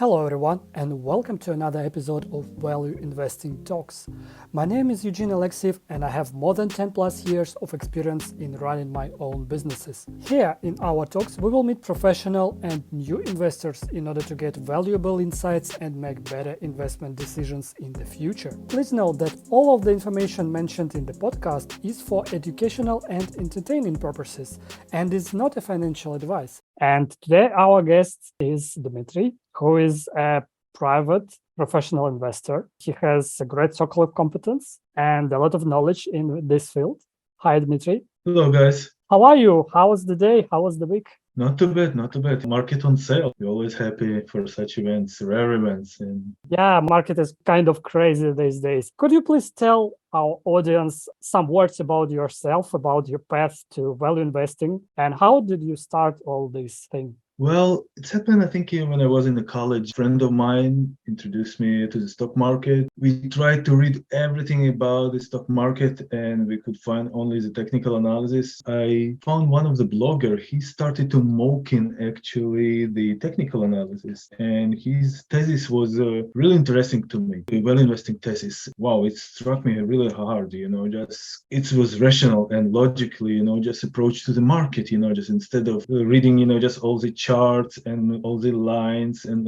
Hello everyone and welcome to another episode of Value Investing Talks. My name is Eugene Alexiev and I have more than 10 plus years of experience in running my own businesses. Here in our talks we will meet professional and new investors in order to get valuable insights and make better investment decisions in the future. Please note that all of the information mentioned in the podcast is for educational and entertaining purposes and is not a financial advice. And today our guest is Dmitry, who is a private professional investor. He has a great circle of competence and a lot of knowledge in this field. Hi, Dmitry. Hello, guys. How are you? How was the day? How was the week? Not too bad, not too bad. Market on sale. We're always happy for such events, rare events. And Yeah, market is kind of crazy these days. Could you please tell our audience some words about yourself, about your path to value investing, and how did you start all this thing? well, it's happened, I think, when I was in the college. A friend of mine introduced me to the stock market. We tried to read everything about the stock market and we could find only the technical analysis. I found one of the blogger. He started to mocking actually the technical analysis and his thesis was really interesting to me. The value investing thesis. Wow, it struck me really hard, just it was rational and logically, just approach to the market, just instead of reading, just all the charts and all the lines and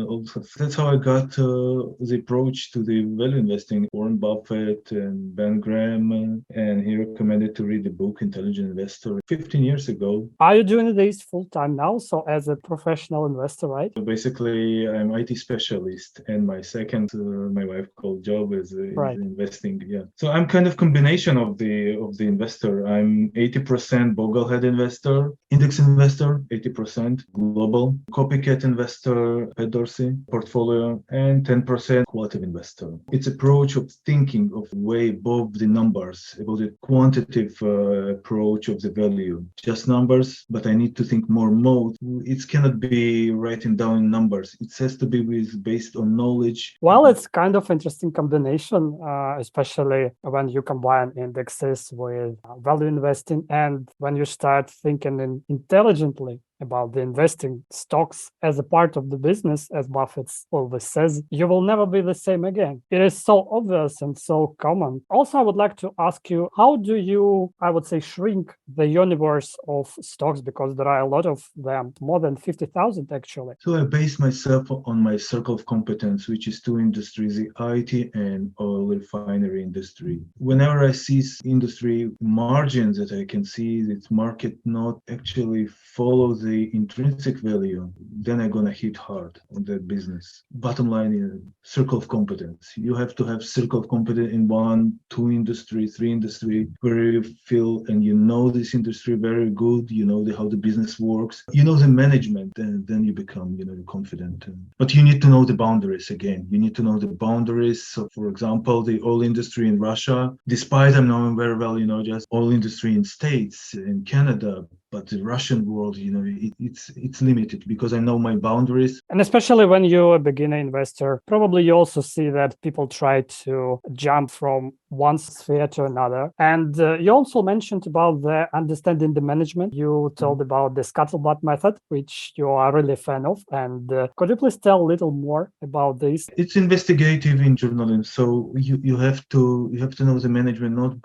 that's how I got the approach to the value investing. Warren Buffett and Ben Graham, and he recommended to read the book Intelligent Investor 15 years ago. Are you doing this full time now? So as a professional investor, right? Basically, I'm IT specialist, and my second, my wife called job is Right. investing. Yeah, so I'm kind of combination of the investor. I'm 80% boglehead investor, index investor, 80% global, copycat investor, Pat Dorsey portfolio, and 10% qualitative investor. Its approach of thinking of way above the numbers, about the quantitative approach of the value. Just numbers, but I need to think more mode. It cannot be writing down numbers. It has to be based on knowledge. Well, it's kind of interesting combination, especially when you combine indexes with value investing and when you start thinking intelligently about the investing stocks as a part of the business, as Buffett always says, you will never be the same again. It is so obvious and so common. Also, I would like to ask you, how do you, I would say, shrink the universe of stocks? Because there are a lot of them, more than 50,000 actually. So I base myself on my circle of competence, which is two industries, the IT and oil refinery industry. Whenever I see industry margins that I can see that market not actually follow the intrinsic value, then I'm gonna hit hard on that business. Bottom line is circle of competence. You have to have circle of competence in 1, 2 industry, 3 industry, where you feel and you know this industry very good, you know how the business works, you know the management, and then you become, confident. But you need to know the boundaries again. You need to know the boundaries. So, for example, the oil industry in Russia, despite I'm knowing very well, just oil industry in States, in Canada, but the Russian world, it's limited because I know my boundaries. And especially when you're a beginner investor, probably you also see that people try to jump from one sphere to another. And you also mentioned about the understanding the management. You told about the scuttlebutt method, which you are really a fan of. And could you please tell a little more about this? It's investigative in journalism, so you have to know the management not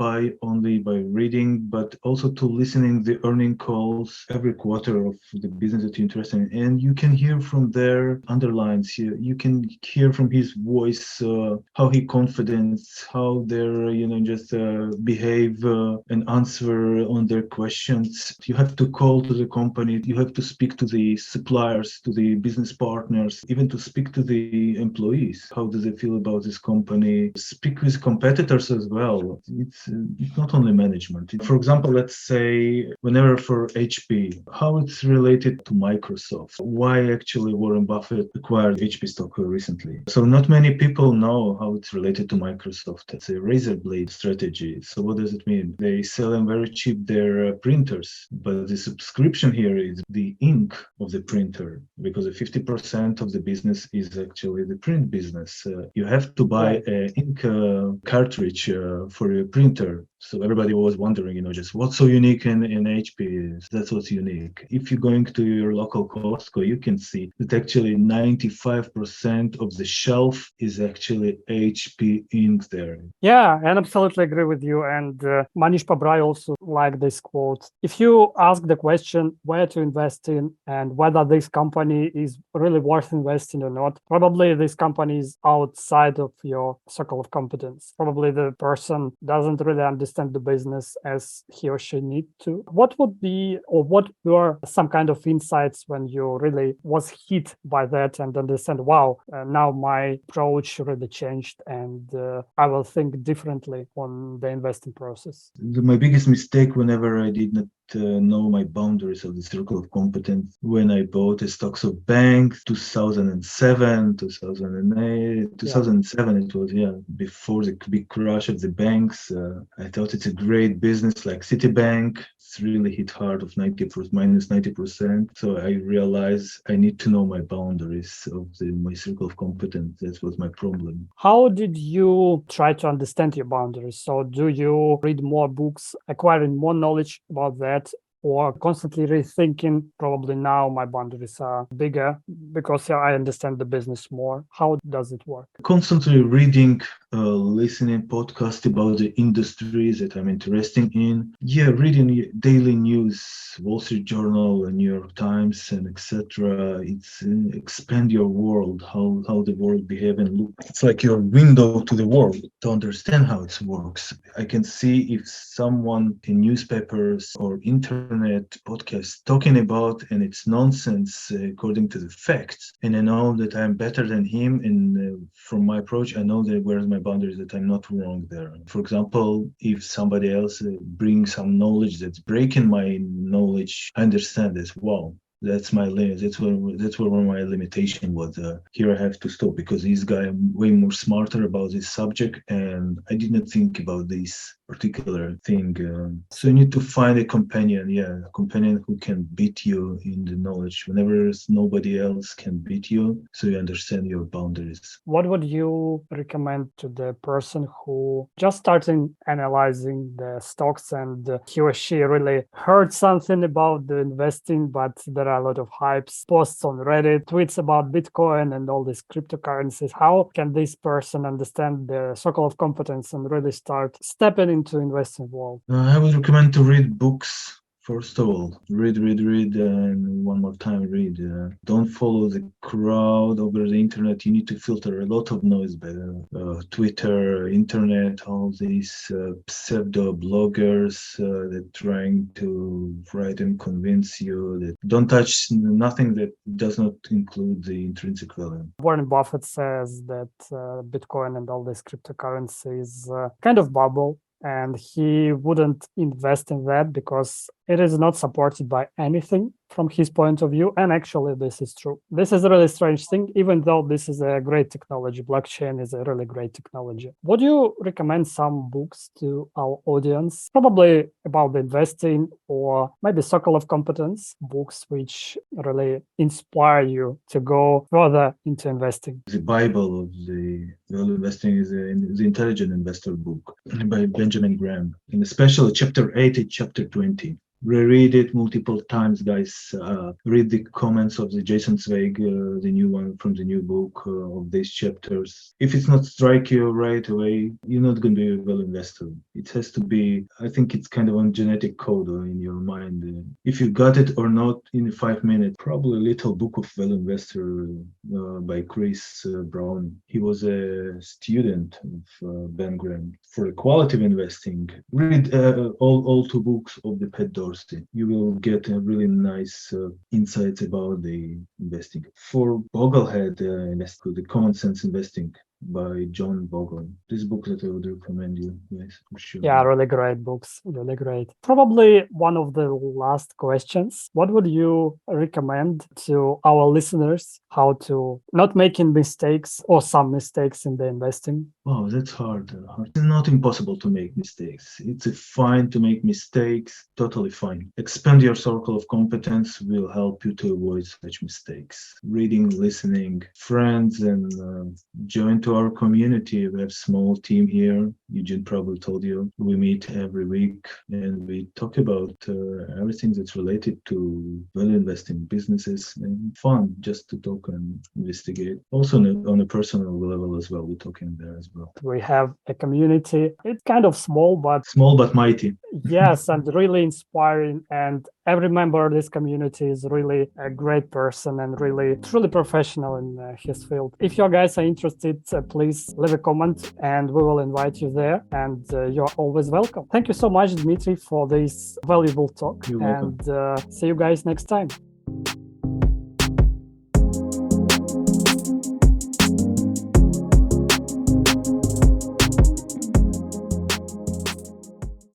only by reading, but also to listening the earning calls every quarter of the business that you're interested in, and you can hear from their underlines here. You can hear from his voice how he confidence, how they're just behave and answer on their questions. You have to call to the company. You have to speak to the suppliers, to the business partners, even to speak to the employees. How do they feel about this company? Speak with competitors as well. It's not only management. For example, let's say whenever for HP, how it's related to Microsoft. Why actually Warren Buffett acquired HP stock recently. So not many people know how it's related to Microsoft. It's a razor blade strategy. So what does it mean? They sell them very cheap their printers, but the subscription here is the ink of the printer, because 50% of the business is actually the print business. You have to buy an ink cartridge for your printer. So everybody was wondering, just what's so unique in HP? That's what's unique. If you're going to your local Costco, you can see that actually 95% of the shelf is actually HP ink there. Yeah, and absolutely agree with you. And Manish Pabrai also like this quote. If you ask the question where to invest in and whether this company is really worth investing or not, probably this company is outside of your circle of competence. Probably the person doesn't really understand the business as he or she need to. What would be, or what were some kind of insights when you really was hit by that and understand, wow, now my approach really changed and I will think differently on the investing process? My biggest mistake whenever I did not know my boundaries of the circle of competence when I bought the stocks of banks 2007 2008 2007 it was, yeah, before the big crash of the banks. I thought it's a great business like Citibank. It's really hit hard of 90% minus 90%. So I realized I need to know my boundaries of my circle of competence. That was my problem. How did you try to understand your boundaries? So do you read more books, acquiring more knowledge about that, or constantly rethinking, probably now my boundaries are bigger because I understand the business more? How does it work? Constantly reading, listening podcast about the industries that I'm interested in. Yeah, reading daily news, Wall Street Journal, New York Times, and etc. It's expand your world, how the world behave and look. It's like your window to the world to understand how it works. I can see if someone in newspapers or internet podcasts talking about and it's nonsense according to the facts, and I know that I'm better than him. And from my approach, I know that where's my boundaries, that I'm not wrong there. For example, if somebody else brings some knowledge that's breaking my knowledge, I understand this. Wow, that's my limit. That's where my limitation was. Here I have to stop because this guy I'm way more smarter about this subject, and I did not think about this particular thing. So you need to find a companion, a companion who can beat you in the knowledge whenever nobody else can beat you. So you understand your boundaries. What would you recommend to the person who just starting analyzing the stocks and he or she really heard something about the investing, but there are a lot of hypes, posts on Reddit, tweets about Bitcoin and all these cryptocurrencies? How can this person understand the circle of competence and really start stepping into investing world? I would recommend to read books. First of all, read, and one more time, read. Don't follow the crowd over the internet. You need to filter a lot of noise by Twitter, internet, all these pseudo bloggers that trying to write and convince you that don't touch nothing that does not include the intrinsic value. Warren Buffett says that Bitcoin and all these cryptocurrencies is kind of bubble, and he wouldn't invest in that because it is not supported by anything from his point of view. And actually, this is true. This is a really strange thing, even though this is a great technology. Blockchain is a really great technology. Would you recommend some books to our audience, probably about the investing or maybe circle of competence, books which really inspire you to go further into investing? The Bible of the value investing is the Intelligent Investor book by Benjamin Graham, and especially chapter 8 and chapter 20. Reread it multiple times, guys. Read the comments of the Jason Zweig, the new one from the new book of these chapters. If it's not strike you right away, you're not going to be a value investor. It has to be, I think it's kind of a genetic code in your mind. If you got it or not in 5 minutes, probably a little book of value investor by Chris Brown. He was a student of Ben Graham. For the quality of investing, read all 2 books of the Pet Dorsey. You will get a really nice insights about the investing. For Boglehead, the Common Sense Investing by John Bogle. This book that I would recommend you, yes, for sure. Yeah, really great books, really great. Probably one of the last questions. What would you recommend to our listeners how to not making mistakes or some mistakes in the investing? Wow, that's hard. It's not impossible to make mistakes. It's fine to make mistakes, totally fine. Expand your circle of competence will help you to avoid such mistakes. Reading, listening, friends, and join to our community. We have small team here. Eugene probably told you. We meet every week and we talk about everything that's related to value investing businesses, and fun just to talk and investigate. Also on a personal level as well. We're talking there as well. We have a community. It's kind of small but mighty. Yes, and really inspiring. And every member of this community is really a great person and really truly professional in his field. If you guys are interested, please leave a comment and we will invite you there. And you're always welcome. Thank you so much, Dmitry, for this valuable talk. You're welcome. And see you guys next time.